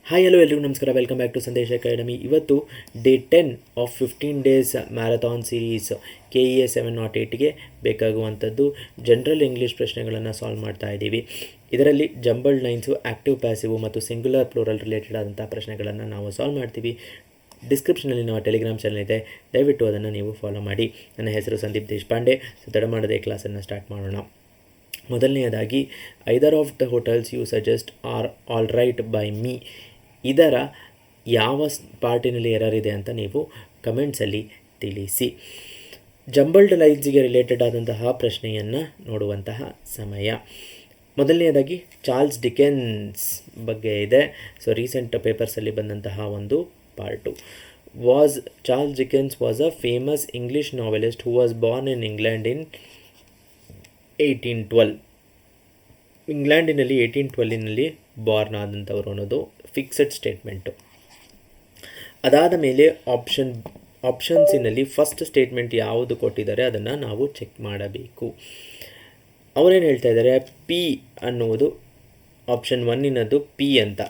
Hi hello ಎಲ್ರಿಗೂ ನಮಸ್ಕಾರ. Welcome back to Sandesh academy. ಇವತ್ತು day 10 of 15 days marathon series KEA 708ಗೆ ಬೇಕಾಗುವಂಥದ್ದು ಜನರಲ್ ಇಂಗ್ಲೀಷ್ ಪ್ರಶ್ನೆಗಳನ್ನು ಸಾಲ್ವ್ ಮಾಡ್ತಾ ಇದ್ದೀವಿ. ಇದರಲ್ಲಿ ಜಂಬಲ್ಡ್ ಲೈನ್ಸು, ಆ್ಯಕ್ಟಿವ್ ಪ್ಯಾಸಿವು ಮತ್ತು ಸಿಂಗ್ಯುಲರ್ ಪ್ಲೂರಲ್ ರಿಲೇಟೆಡ್ ಆದಂಥ ಪ್ರಶ್ನೆಗಳನ್ನು ನಾವು ಸಾಲ್ವ್ ಮಾಡ್ತೀವಿ. ಡಿಸ್ಕ್ರಿಪ್ಷನಲ್ಲಿ ನಾವು ಟೆಲಿಗ್ರಾಮ್ ಚಾನಲ್ ಇದೆ, ದಯವಿಟ್ಟು ಅದನ್ನು ನೀವು ಫಾಲೋ ಮಾಡಿ. ನನ್ನ ಹೆಸರು ಸಂದೀಪ್ ದೇಶಪಾಂಡೆ. ತಡ ಮಾಡದೆ ಕ್ಲಾಸನ್ನು ಸ್ಟಾರ್ಟ್ ಮಾಡೋಣ. ಮೊದಲನೆಯದಾಗಿ, either of the hotels you suggest are all right by me. ಇದರ ಯಾವ ಪಾರ್ಟಿನಲ್ಲಿ ಎರರ್ ಇದೆ ಅಂತ ನೀವು ಕಮೆಂಟ್ಸಲ್ಲಿ ತಿಳಿಸಿ. ಜಂಬಲ್ಡ್ ಲೈನ್ಸ್ಗೆ ರಿಲೇಟೆಡ್ ಆದಂತಹ ಪ್ರಶ್ನೆಯನ್ನು ನೋಡುವಂತಹ ಸಮಯ. ಮೊದಲನೆಯದಾಗಿ ಚಾರ್ಲ್ಸ್ ಡಿಕೆನ್ಸ್ ಬಗ್ಗೆ ಇದೆ. ಸೊ ರೀಸೆಂಟ್ ಪೇಪರ್ಸಲ್ಲಿ ಬಂದಂತಹ ಒಂದು part. Charles Dickens was a famous English novelist who was born in England in 1812. ಇಂಗ್ಲೆಂಡಿನಲ್ಲಿ 1812ನಲ್ಲಿ ಬಾರ್ನ್ ಆದಂಥವ್ರು ಅನ್ನೋದು ಫಿಕ್ಸೆಡ್ ಸ್ಟೇಟ್ಮೆಂಟು. ಅದಾದ ಮೇಲೆ ಆಪ್ಷನ್ಸಿನಲ್ಲಿ ಫಸ್ಟ್ ಸ್ಟೇಟ್ಮೆಂಟ್ ಯಾವುದು ಕೊಟ್ಟಿದ್ದಾರೆ ಅದನ್ನು ನಾವು ಚೆಕ್ ಮಾಡಬೇಕು. ಅವರೇನು ಹೇಳ್ತಾ ಇದ್ದಾರೆ, ಪಿ ಅನ್ನುವುದು ಆಪ್ಷನ್ 1 ಪಿ ಅಂತ.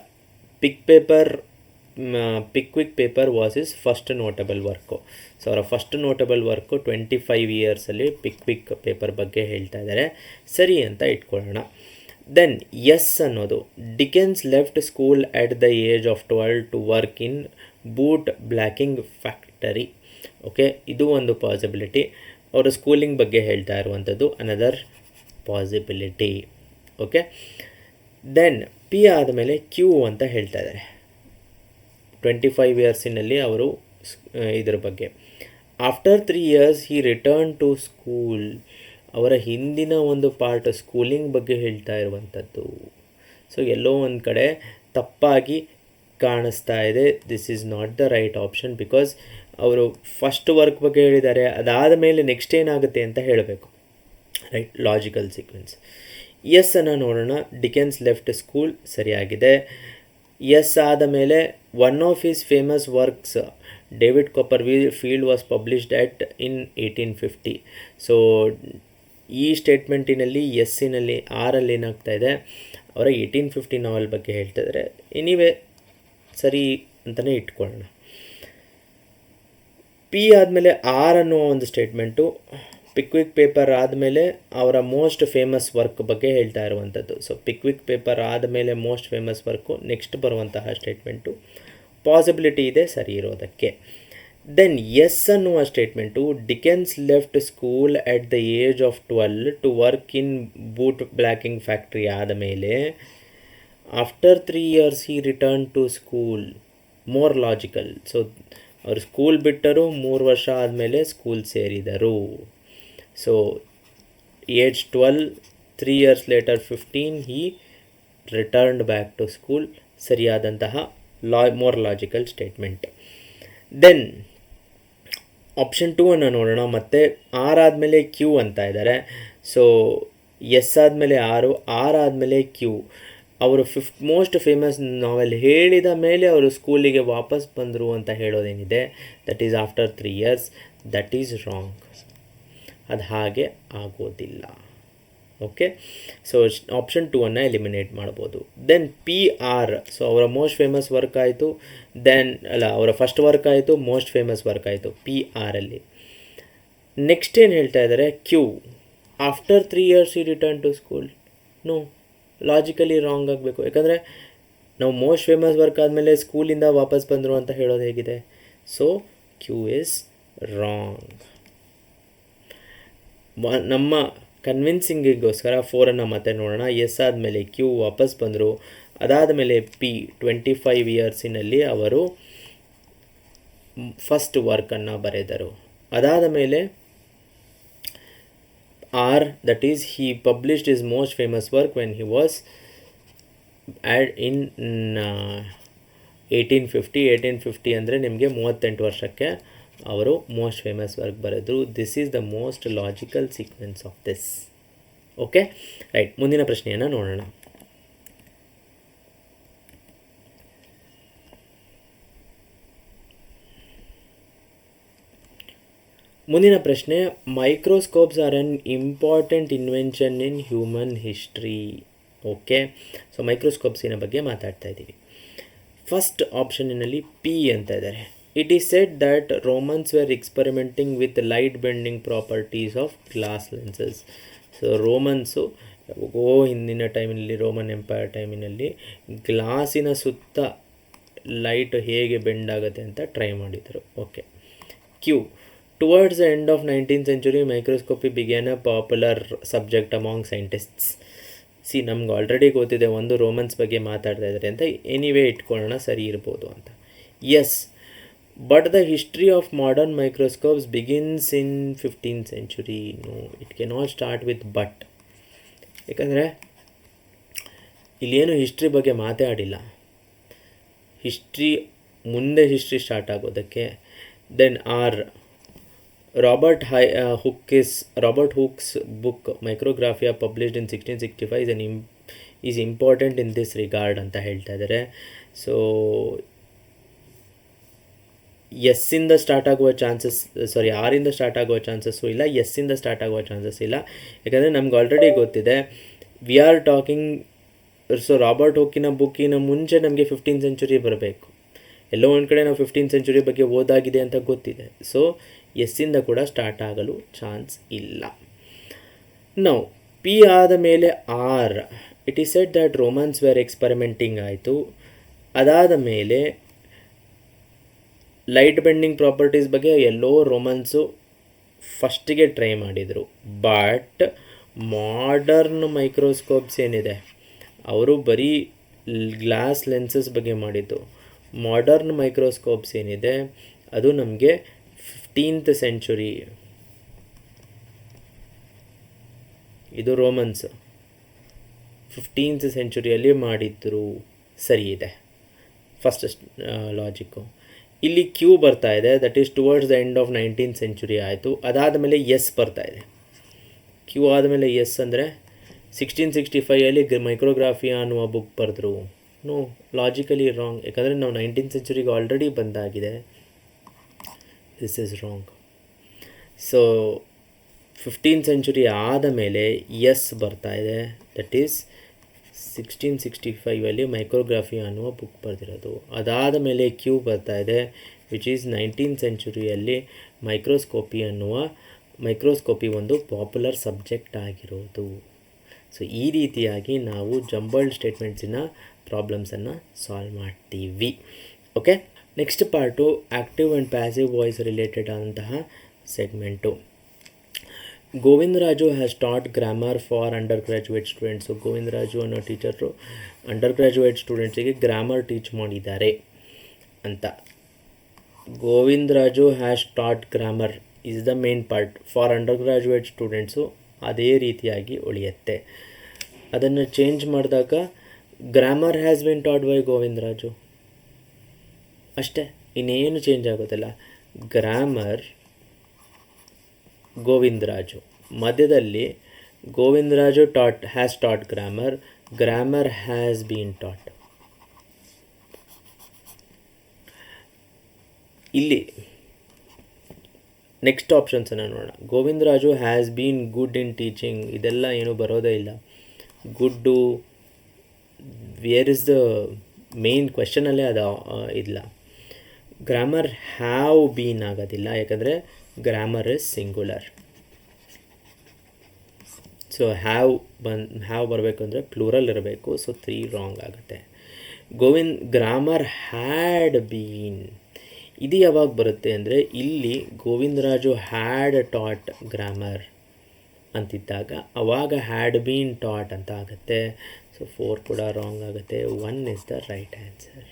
Pickwick paper was is first notable work. So ಅವರ ಫಸ್ಟ್ ನೋಟಬಲ್ ವರ್ಕು 25 ಇಯರ್ಸಲ್ಲಿ ಪಿಕ್ವಿಕ್ ಪೇಪರ್ ಬಗ್ಗೆ ಹೇಳ್ತಾ ಇದ್ದಾರೆ. ಸರಿ ಅಂತ ಇಟ್ಕೊಳ್ಳೋಣ. ದೆನ್ ಎಸ್ ಅನ್ನೋದು, Dickens left school at the age of 12 to work in boot blacking factory. Okay, ಇದು ಒಂದು ಪಾಸಿಬಿಲಿಟಿ. ಅವರ ಸ್ಕೂಲಿಂಗ್ ಬಗ್ಗೆ ಹೇಳ್ತಾ ಇರುವಂಥದ್ದು another possibility. Okay, then P ಆದಮೇಲೆ ಕ್ಯೂ ಅಂತ ಹೇಳ್ತಾ ಇದ್ದಾರೆ. 25 ಇಯರ್ಸಿನಲ್ಲಿ ಅವರು ಇದರ ಬಗ್ಗೆ. After 3 years he return to school. ಅವರ ಹಿಂದಿನ ಒಂದು ಪಾರ್ಟ್ ಸ್ಕೂಲಿಂಗ್ ಬಗ್ಗೆ ಹೇಳ್ತಾ ಇರುವಂಥದ್ದು. ಸೊ ಎಲ್ಲೋ ಒಂದು ಕಡೆ ತಪ್ಪಾಗಿ ಕಾಣಿಸ್ತಾ ಇದೆ. This is not the right option, because ಅವರು ಫಸ್ಟ್ ವರ್ಕ್ ಬಗ್ಗೆ ಹೇಳಿದ್ದಾರೆ, ಅದಾದ ಮೇಲೆ ನೆಕ್ಸ್ಟ್ ಏನಾಗುತ್ತೆ ಅಂತ ಹೇಳಬೇಕು. Right, logical sequence. ಎಸ್ ಅನ್ನು ನೋಡೋಣ. ಡಿಕೆನ್ಸ್ ಲೆಫ್ಟ್ ಸ್ಕೂಲ್ ಸರಿಯಾಗಿದೆ. ಎಸ್ ಆದ ಮೇಲೆ one of his famous works David copper field was published at in 1850. So ಈ ಸ್ಟೇಟ್ಮೆಂಟಿನಲ್ಲಿ ಎಸ್ಸಿನಲ್ಲಿ ಆರಲ್ಲಿ ಏನಾಗ್ತಾ ಇದೆ, ಅವರ 1850 ನಾವೆಲ್ ಬಗ್ಗೆ ಹೇಳ್ತಾ ಇದ್ದಾರೆ. ಎನಿವೇ ಸರಿ ಅಂತಲೇ ಇಟ್ಕೊಳ್ಳೋಣ. ಪಿ ಆದಮೇಲೆ ಆರ್ ಅನ್ನುವ ಒಂದು ಸ್ಟೇಟ್ಮೆಂಟು ಪಿಕ್ವಿಕ್ ಪೇಪರ್ ಆದಮೇಲೆ ಅವರ ಮೋಸ್ಟ್ ಫೇಮಸ್ ವರ್ಕ್ ಬಗ್ಗೆ ಹೇಳ್ತಾ ಇರುವಂಥದ್ದು. ಸೊ ಪಿಕ್ವಿಕ್ ಪೇಪರ್ ಆದಮೇಲೆ ಮೋಸ್ಟ್ ಫೇಮಸ್ ವರ್ಕು ನೆಕ್ಸ್ಟ್ ಬರುವಂತಹ ಸ್ಟೇಟ್ಮೆಂಟು ಪಾಸಿಬಿಲಿಟಿ ಇದೆ ಸರಿ ಇರೋದಕ್ಕೆ. ದೆನ್ ಎಸ್ ಅನ್ನುವ statement, Dickens left school at the age of 12 to work in boot blacking factory ಆದಮೇಲೆ after 3 years he return to school. More logical. So ಅವರು school ಬಿಟ್ಟರು, 3 ವರ್ಷ ಆದಮೇಲೆ ಸ್ಕೂಲ್ ಸೇರಿದರು. So age 12, 3 years later 15 he returned back to school. ಸರಿಯಾದಂತಹ more logical statement. Then option 2 ಅನ್ನು ನೋಡೋಣ. ಮತ್ತೆ ಆರ್ ಆದಮೇಲೆ ಕ್ಯೂ ಅಂತ ಇದ್ದಾರೆ. ಸೊ ಎಸ್ ಆದಮೇಲೆ ಆರ್ ಆದಮೇಲೆ ಕ್ಯೂ. ಅವರು ಮೋಸ್ಟ್ ಫೇಮಸ್ ನಾವೆಲ್ ಹೇಳಿದ ಮೇಲೆ ಅವರು ಸ್ಕೂಲಿಗೆ ವಾಪಸ್ ಬಂದರು ಅಂತ ಹೇಳೋದೇನಿದೆ, that is after 3 years. That is wrong. ಅದು ಹಾಗೆ ಆಗೋದಿಲ್ಲ. ಓಕೆ, ಸೊ ಆಪ್ಷನ್ 2 ಅನ್ನು ಎಲಿಮಿನೇಟ್ ಮಾಡ್ಬೋದು. Then P R. ಸೊ ಅವರ ಮೋಸ್ಟ್ ಫೇಮಸ್ ವರ್ಕ್ ಆಯಿತು, ಅವರ ಫಸ್ಟ್ ವರ್ಕ್ ಆಯಿತು, ಮೋಸ್ಟ್ ಫೇಮಸ್ ವರ್ಕ್ ಆಯಿತು ಪಿ ಆರಲ್ಲಿ. ನೆಕ್ಸ್ಟ್ ಏನು ಹೇಳ್ತಾ ಇದ್ದಾರೆ, ಕ್ಯೂ. ಆಫ್ಟರ್ 3 years ಈ return to school. No, logically wrong ಆಗಬೇಕು. ಯಾಕಂದರೆ ನಾವು ಮೋಸ್ಟ್ ಫೇಮಸ್ ವರ್ಕ್ ಆದಮೇಲೆ ಸ್ಕೂಲಿಂದ ವಾಪಸ್ ಬಂದರು ಅಂತ ಹೇಳೋದು ಹೇಗಿದೆ. So Q is wrong. ನಮ್ಮ ಕನ್ವಿನ್ಸಿಂಗಿಗೋಸ್ಕರ 4 ಅನ್ನು ಮತ್ತೆ ನೋಡೋಣ. ಎಸ್ ಆದಮೇಲೆ ಕ್ಯೂ ವಾಪಸ್ ಬಂದರು. ಅದಾದ ಮೇಲೆ ಪಿ 25 ಇಯರ್ಸಿನಲ್ಲಿ ಅವರು ಫಸ್ಟ್ ವರ್ಕನ್ನು ಬರೆದರು. ಅದಾದ ಮೇಲೆ R, that is he published is most famous work when he was in 1850 ಅಂದರೆ ನಿಮಗೆ 38 ವರ್ಷಕ್ಕೆ ಅವರು ಮೋಸ್ಟ್ ಫೇಮಸ್ ವರ್ಕ್ ಬರೆದರು. This is the most logical sequence of this. Okay, right. ಮುಂದಿನ ಪ್ರಶ್ನೆಯನ್ನು ನೋಡೋಣ. ಮುಂದಿನ ಪ್ರಶ್ನೆ, microscopes are an important invention in human history. Okay, so ಮೈಕ್ರೋಸ್ಕೋಪ್ಸಿನ ಬಗ್ಗೆ ಮಾತಾಡ್ತಾ ಇದ್ದೀವಿ. ಫಸ್ಟ್ ಆಪ್ಷನ್ನಲ್ಲಿ ಪಿ ಅಂತ ಇದ್ದಾರೆ. It is said that Romans were experimenting with light bending properties of glass lenses. So Romans ಹಿಂದಿನ ಟೈಮಿನಲ್ಲಿ, ರೋಮನ್ ಎಂಪೈರ್ ಟೈಮಿನಲ್ಲಿ ಗ್ಲಾಸಿನ ಸುತ್ತ ಲೈಟ್ ಹೇಗೆ ಬೆಂಡ್ ಆಗುತ್ತೆ ಅಂತ ಟ್ರೈ ಮಾಡಿದರು. Okay. Q, towards the end of 19th century microscopy began a popular subject among scientists. ನಮ್ಗೆ already ಗೊತ್ತಿದೆ ಒಂದು ರೋಮನ್ಸ್ ಬಗ್ಗೆ ಮಾತಾಡ್ತಾ ಇದ್ದಾರೆ ಅಂತ, ಎನಿವೇ ಇಟ್ಕೊಳ್ಳೋಣ, ಸರಿ ಇರ್ಬೋದು ಅಂತ. Yes, but the history of modern microscopes begins in 15th century. No, it cannot start with but. ಯಾಕಂದರೆ ಇಲ್ಲೇನು ಹಿಸ್ಟ್ರಿ ಬಗ್ಗೆ ಮಾತಾಡಿಲ್ಲ. ಮುಂದೆ ಹಿಸ್ಟ್ರಿ ಸ್ಟಾರ್ಟ್ ಆಗೋದಕ್ಕೆ then Robert Hooke's book Micrographia published in 1665 is important in this regard ಅಂತ ಹೇಳ್ತಾ ಇದ್ದಾರೆ. So ಎಸ್ಸಿಂದ start ಆಗುವ ಚಾನ್ಸಸ್, ಆರಿಂದ ಸ್ಟಾರ್ಟ್ ಆಗುವ ಚಾನ್ಸಸ್ಸು ಇಲ್ಲ, ಎಸ್ಸಿಂದ ಸ್ಟಾರ್ಟ್ ಆಗುವ ಚಾನ್ಸಸ್ ಇಲ್ಲ. ಯಾಕಂದರೆ ನಮ್ಗೆ ಆಲ್ರೆಡಿ ಗೊತ್ತಿದೆ, we are talking. So Robert ಹುಕ್ಕಿನ ಬುಕ್ಕಿನ ಮುಂಚೆ ನಮಗೆ 15th century ಬರಬೇಕು. ಎಲ್ಲೋ ಒಂದು ಕಡೆ ನಾವು 15th century ಬಗ್ಗೆ ಓದಾಗಿದೆ ಅಂತ ಗೊತ್ತಿದೆ. ಸೊ ಎಸ್ಸಿಂದ ಕೂಡ ಸ್ಟಾರ್ಟ್ ಆಗಲು ಚಾನ್ಸ್ ಇಲ್ಲ. ನಾವು ಪಿ ಆದ ಮೇಲೆ R. It is said that Romans were experimenting ಆಯಿತು. ಅದಾದ ಮೇಲೆ ಲೈಟ್ ಬೆಂಡಿಂಗ್ ಪ್ರಾಪರ್ಟೀಸ್ ಬಗ್ಗೆ ಎಲ್ಲೋ ರೋಮನ್ಸು ಫಸ್ಟಿಗೆ ಟ್ರೈ ಮಾಡಿದರು. ಬಟ್ ಮಾಡರ್ನ್ ಮೈಕ್ರೋಸ್ಕೋಪ್ಸ್ ಏನಿದೆ, ಅವರು ಬರೀ ಗ್ಲಾಸ್ ಲೆನ್ಸಸ್ ಬಗ್ಗೆ ಮಾಡಿದ್ದು. ಮಾಡರ್ನ್ ಮೈಕ್ರೋಸ್ಕೋಪ್ಸ್ ಏನಿದೆ ಅದು ನಮಗೆ 15th century. ಇದು ರೋಮನ್ಸ್ 15th centuryಯಲ್ಲಿ ಮಾಡಿದ್ರು. ಸರಿ ಇದೆ, ಫಸ್ಟ್ ಲಾಜಿಕ್ಕು. ಇಲ್ಲಿ ಕ್ಯೂ ಬರ್ತಾ ಇದೆ, that is towards the end of 19th century ಆಯಿತು. ಅದಾದಮೇಲೆ ಎಸ್ ಬರ್ತಾ ಇದೆ. ಕ್ಯೂ ಆದಮೇಲೆ ಎಸ್ ಅಂದರೆ 1665 ಮೈಕ್ರೋಗ್ರಾಫಿಯಾ ಅನ್ನುವ ಬುಕ್ ಬರೆದ್ರು. No, logically wrong. ಯಾಕಂದರೆ ನಾವು 19th century ಆಲ್ರೆಡಿ ಬಂದಾಗಿದೆ. This is wrong. So 15th century ಆದ ಮೇಲೆ ಎಸ್ ಬರ್ತಾ ಇದೆ, ದಟ್ ಈಸ್ 1665 ಮೈಕ್ರೋಗ್ರಾಫಿ ಅನ್ನುವ ಬುಕ್ ಬರೆದಿರೋದು. ಅದಾದ ಮೇಲೆ ಕ್ಯೂ ಬರ್ತಾ ಇದೆ, which is 19th century microscopy ಒಂದು ಪಾಪ್ಯುಲರ್ ಸಬ್ಜೆಕ್ಟ್ ಆಗಿರೋದು. ಸೊ ಈ ರೀತಿಯಾಗಿ ನಾವು ಜಂಬಲ್ಡ್ ಸ್ಟೇಟ್ಮೆಂಟ್ಸಿನ ಪ್ರಾಬ್ಲಮ್ಸನ್ನು ಸಾಲ್ವ್ ಮಾಡ್ತೀವಿ. Okay, next part active and passive voice related ಆದಂತಹ segment. Govindaraju has taught grammar for undergraduate students. Govindaraju ಅನ್ನೋ ಟೀಚರು ಅಂಡರ್ ಗ್ರ್ಯಾಜುಯೇಟ್ ಸ್ಟೂಡೆಂಟ್ಸಿಗೆ ಗ್ರಾಮರ್ ಟೀಚ್ ಮಾಡಿದ್ದಾರೆ ಅಂತ. Govindaraju has taught grammar is the main part for undergraduate students. ಅದೇ ರೀತಿಯಾಗಿ ಉಳಿಯುತ್ತೆ. ಅದನ್ನು change ಮಾಡಿದಾಗ grammar has been taught by Govindaraju ಅಷ್ಟೇ, ಇನ್ನೇನು ಚೇಂಜ್ ಆಗೋದಿಲ್ಲ. ಗ್ರಾಮರ್ ಗೋವಿಂದರಾಜು, ಮಧ್ಯದಲ್ಲಿ Govindaraju has taught grammar has been taught. ಇಲ್ಲಿ ನೆಕ್ಸ್ಟ್ ಆಪ್ಷನ್ಸನ್ನು ನೋಡೋಣ. Govindaraju has been good in teaching, ಇದೆಲ್ಲ ಏನು ಬರೋದೇ ಇಲ್ಲ. ಗುಡ್ಡು ವೇರ್ ಇಸ್ ದ ಮೇನ್ ಕ್ವೆಶನಲ್ಲೇ ಅದು ಇಲ್ಲ. ಗ್ರಾಮರ್ ಹ್ಯಾವ್ ಬೀನ್ ಆಗೋದಿಲ್ಲ, ಯಾಕಂದರೆ grammar is singular. So have ಬರಬೇಕು ಅಂದರೆ ಪ್ಲೂರಲ್ ಇರಬೇಕು. ಸೊ 3 ರಾಂಗ್ ಆಗುತ್ತೆ. ಗ್ರಾಮರ್ ಹ್ಯಾಡ್ ಬೀನ್, ಇದು ಯಾವಾಗ ಬರುತ್ತೆ ಅಂದರೆ ಇಲ್ಲಿ ಗೋವಿಂದರಾಜು ಹ್ಯಾಡ್ ಟಾಟ್ ಗ್ರಾಮರ್ ಅಂತಿದ್ದಾಗ ಅವಾಗ ಹ್ಯಾಡ್ ಬೀನ್ ಟಾಟ್ ಅಂತ ಆಗುತ್ತೆ. ಸೊ 4 ಕೂಡ ರಾಂಗ್ ಆಗುತ್ತೆ. 1 is the right answer.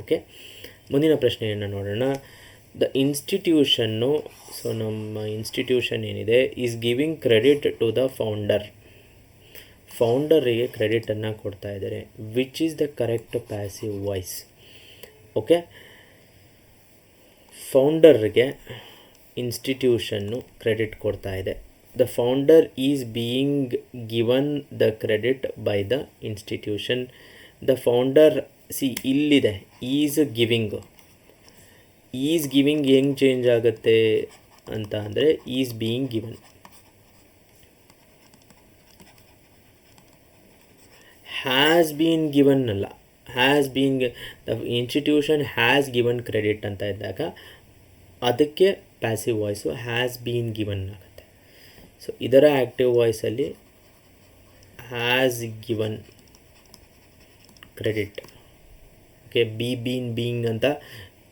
Okay, ಮುಂದಿನ ಪ್ರಶ್ನೆಯನ್ನು ನೋಡೋಣ. ದ ಇನ್ಸ್ಟಿಟ್ಯೂಷನ್ನು, ಸೊ ನಮ್ಮ ಇನ್ಸ್ಟಿಟ್ಯೂಷನ್ ಏನಿದೆ, is giving credit to the ಫೌಂಡರಿಗೆ ಕ್ರೆಡಿಟನ್ನು ಕೊಡ್ತಾ ಇದ್ದಾರೆ. Which is the correct passive voice? Okay, ಫೌಂಡರ್ಗೆ ಇನ್ಸ್ಟಿಟ್ಯೂಷನ್ನು ಕ್ರೆಡಿಟ್ ಕೊಡ್ತಾ ಇದೆ. The founder is being given the credit by the institution. The founder ಇಲ್ಲಿದೆ ಈಸ್ ಗಿವಿಂಗ್ ಹೆಂಗೆ ಚೇಂಜ್ ಆಗುತ್ತೆ ಅಂತ ಅಂದರೆ is being given. Has been given ಅಲ್ಲ, has been the institution has given credit ಅಂತ ಇದ್ದಾಗ ಅದಕ್ಕೆ passive voice has been given ಆಗುತ್ತೆ. ಸೊ ಇದರ ಆ್ಯಕ್ಟಿವ್ ವಾಯ್ಸಲ್ಲಿ has given credit. Okay, being ಅಂತ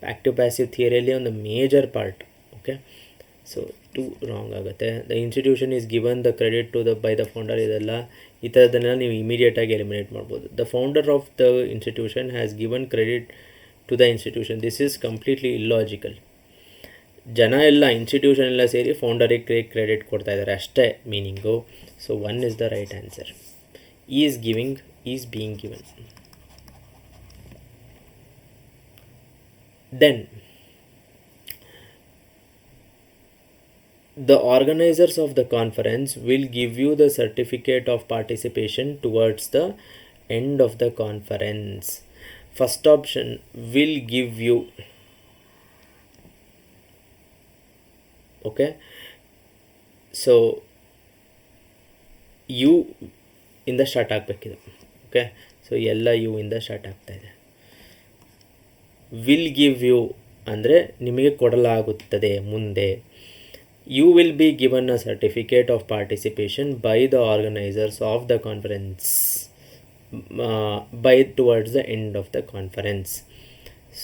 ಆ್ಯಕ್ಟಿವ್ ಪ್ಯಾಸಿವ್ ಥಿಯರಿಯಲ್ಲಿ ಒಂದು major part. Okay, so 2 wrong ಆಗುತ್ತೆ. The institution is given the credit to by the founder, ಇದೆಲ್ಲ ಈ ಥರದನ್ನೆಲ್ಲ ನೀವು ಇಮಿಡಿಯೇಟಾಗಿ ಎಲಿಮಿನೇಟ್ ಮಾಡ್ಬೋದು. The founder of the institution has given credit to the institution, this is completely illogical. ಜನ ಎಲ್ಲ institution ಎಲ್ಲ ಸೇರಿ ಫೌಂಡರಿಗೆ ಕ್ರೆಡಿಟ್ ಕೊಡ್ತಾ ಇದ್ದಾರೆ ಅಷ್ಟೇ meaning. So 1 is the right answer. Is giving, is being given. Then the organizers of the conference will give you the certificate of participation towards the end of the conference. First option, will give you. Okay, so you ಇಂದ start ಆಗಬೇಕಿದೆ. Okay, so ಎಲ್ಲ you ಇಂದ start ಆಗ್ತಾಯಿದೆ. Will give you ಅಂದರೆ ನಿಮಗೆ ಕೊಡಲಾಗುತ್ತದೆ ಮುಂದೆ. You will be given a certificate of participation by the organisers of the conference by towards the end of the conference.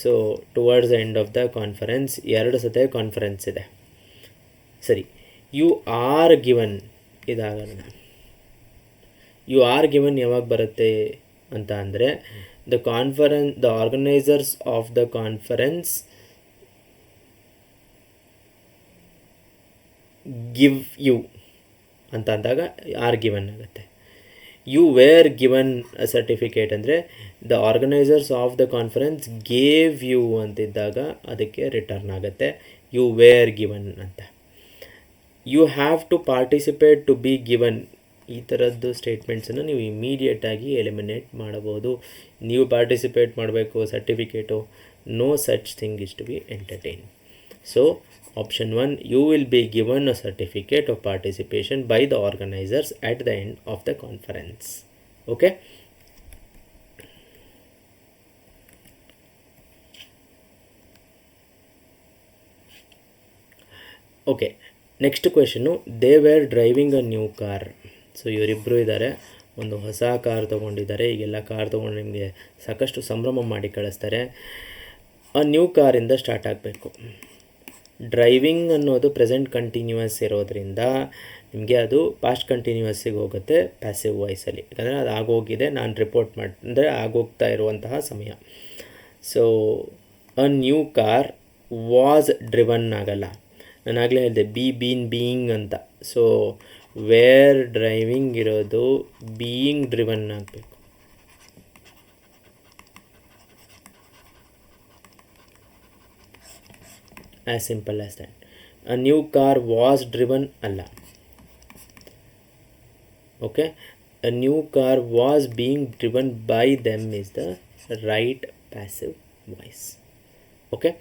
So towards the end of the conference 2 ಸತೆ conference ಇದೆ. ಸರಿ, you are given ಇದಾಗಲ್ಲ. You are given ಯಾವಾಗ ಬರುತ್ತೆ ಅಂತ ಅಂದರೆ the organizers of the conference give you ಅಂತ ಅಂದಾಗ ಆರ್ ಗಿವನ್ ಆಗುತ್ತೆ. You were given a certificate ಅಂದರೆ the organisers of the conference gave you ಅಂತಿದ್ದಾಗ ಅದಕ್ಕೆ ರಿಟರ್ನ್ ಆಗುತ್ತೆ ಯು ವೇರ್ ಗಿವನ್ ಅಂತ. You have to participate to be given, ಈ ಥರದ್ದು ಸ್ಟೇಟ್ಮೆಂಟ್ಸನ್ನು ನೀವು ಇಮಿಡಿಯೇಟಾಗಿ ಎಲಿಮಿನೇಟ್ ಮಾಡಬಹುದು. ನೀವು ಪಾರ್ಟಿಸಿಪೇಟ್ ಮಾಡಬೇಕು, certificate, no such thing is to be entertain. So option 1, you will be given a certificate of participation by the organisers at the end of the conference. Okay, okay, next question, they were driving a new car. So ಇವರಿಬ್ಬರು ಇದ್ದಾರೆ, ಒಂದು ಹೊಸ car ತೊಗೊಂಡಿದ್ದಾರೆ. ಈಗೆಲ್ಲ car ತೊಗೊಂಡು ನಿಮಗೆ ಸಾಕಷ್ಟು ಸಂಭ್ರಮ ಮಾಡಿ ಕಳಿಸ್ತಾರೆ. ಆ ನ್ಯೂ ಕಾರಿಂದ ಸ್ಟಾರ್ಟ್ ಆಗಬೇಕು. ಡ್ರೈವಿಂಗ್ ಅನ್ನೋದು ಪ್ರೆಸೆಂಟ್ ಕಂಟಿನ್ಯೂಯಸ್ ಇರೋದ್ರಿಂದ ನಿಮಗೆ ಅದು ಪಾಸ್ಟ್ ಕಂಟಿನ್ಯೂಯಸ್ಸಿಗೆ ಹೋಗುತ್ತೆ ಪ್ಯಾಸಿವ್ ವಾಯ್ಸಲ್ಲಿ. ಯಾಕಂದರೆ ಅದು ಆಗೋಗಿದೆ, ನಾನು ರಿಪೋರ್ಟ್ ಅಂದರೆ ಆಗೋಗ್ತಾ ಇರುವಂತಹ ಸಮಯ. So a new car was driven ಆಗಲ್ಲ, ನಾನು ಆಗಲೇ ಹೇಳಿದೆ ಬೀಯಿಂಗ್ ಅಂತ. ಸೊ ವೇರ್ ಡ್ರೈವಿಂಗ್ ಇರೋದು ಬೀಯಿಂಗ್ ಡ್ರಿವನ್ ಆಗಬೇಕು. As simple as that. A new car was driven ಅಲ್ಲ. Okay, a new car was being driven by them is the right passive voice. Okay,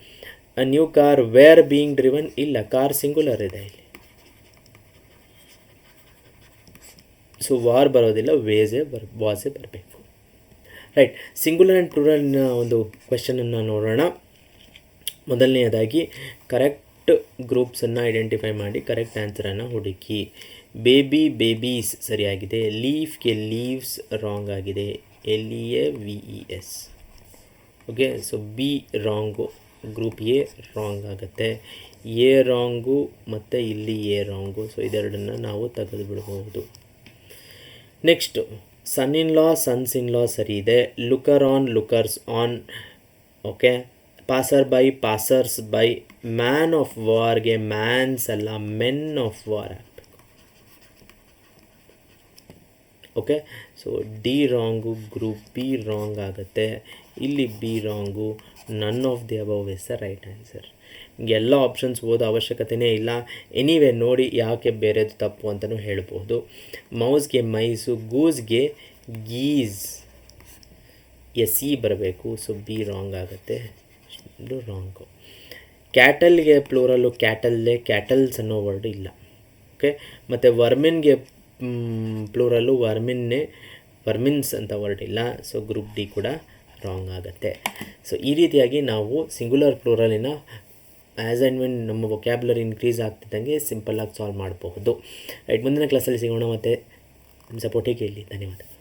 a new car were being driven ಇಲ್ಲ, car singular ಇದೆ ಇಲ್ಲಿ. So war ಬರೋದಿಲ್ಲ, ವಾಸೇ ಬರಬೇಕು. Right, singular and ಪ್ಲೂರಲ್ನ ಒಂದು ಕ್ವೆಶನನ್ನು ನೋಡೋಣ. ಮೊದಲನೆಯದಾಗಿ correct ಗ್ರೂಪ್ಸನ್ನು identify ಮಾಡಿ ಕರೆಕ್ಟ್ ಆನ್ಸರನ್ನು ಹುಡುಕಿ. ಬೇಬೀಸ್ ಸರಿಯಾಗಿದೆ. ಲೀಫ್ಗೆ ಲೀವ್ಸ್ ರಾಂಗ್ ಆಗಿದೆ, LEAVES. Okay, so B wrong, group A wrong ಆಗುತ್ತೆ. ಎ ರಾಂಗು ಮತ್ತು ಇಲ್ಲಿ ಎ ರಾಂಗು. ಸೊ ಇದೆರಡನ್ನು ನಾವು ತೆಗೆದು ಬಿಡಬಹುದು. ನೆಕ್ಸ್ಟು ಸನ್ ಇನ್ ಲಾ, ಸನ್ಸ್ ಇನ್ ಲಾ ಸರಿ ಇದೆ. Looker on, lookers on. Okay, passer by, passers by. Man of ವಾರ್ಗೆ ಮ್ಯಾನ್ಸ್ ಅಲ್ಲ, ಮೆನ್ ಆಫ್ ವಾರ್ ಆಗಬೇಕು. Okay, so D wrong, group B wrong ಆಗುತ್ತೆ. ಇಲ್ಲಿ B wrong. None of the above is the right answer. ಎಲ್ಲ options ಓದೋ ಅವಶ್ಯಕತೆಯೇ ಇಲ್ಲ. Anyway ನೋಡಿ ಯಾಕೆ ಬೇರೆದು ತಪ್ಪು ಅಂತಲೂ ಹೇಳ್ಬೋದು. ಮೌಸ್ಗೆ ಮೈಸು, ಗೂಸ್ಗೆ ಗೀಸ್, SE ಬರಬೇಕು. ಸೊ ಬಿ ರಾಂಗ್ ಆಗುತ್ತೆ, ಇದು ರಾಂಗು. ಕ್ಯಾಟಲ್ಗೆ ಪ್ಲೂರಲ್ಲು ಕ್ಯಾಟಲ್ಲೇ, ಕ್ಯಾಟಲ್ಸ್ ಅನ್ನೋ ವರ್ಡ್ ಇಲ್ಲ. ಓಕೆ, ಮತ್ತು ವರ್ಮಿನ್ಗೆ ಪ್ಲೂರಲ್ಲು ವರ್ಮಿನ್ನೇ, ವರ್ಮಿನ್ಸ್ ಅಂತ ವರ್ಡ್ ಇಲ್ಲ. ಸೊ ಗ್ರೂಪ್ ಡಿ ಕೂಡ ರಾಂಗ್ ಆಗುತ್ತೆ. ಸೊ ಈ ರೀತಿಯಾಗಿ ನಾವು ಸಿಂಗುಲರ್ ಪ್ಲೂರಲಿನ ಆ್ಯಸ್ ಆ್ಯಂಡ್ ವೆನ್ ನಮ್ಮ ವೊಕ್ಯಾಬ್ಯುಲರಿ ಇನ್ಕ್ರೀಸ್ ಆಗ್ತಿದ್ದಂಗೆ ಸಿಂಪಲ್ಲಾಗಿ ಸಾಲ್ವ್ ಮಾಡಬಹುದು. ರೈಟ್, ಮುಂದಿನ ಕ್ಲಾಸಲ್ಲಿ ಸಿಗೋಣ. ಮತ್ತು ಸಪೋರ್ಟಿಗೆ ಇಲ್ಲಿ ಧನ್ಯವಾದ.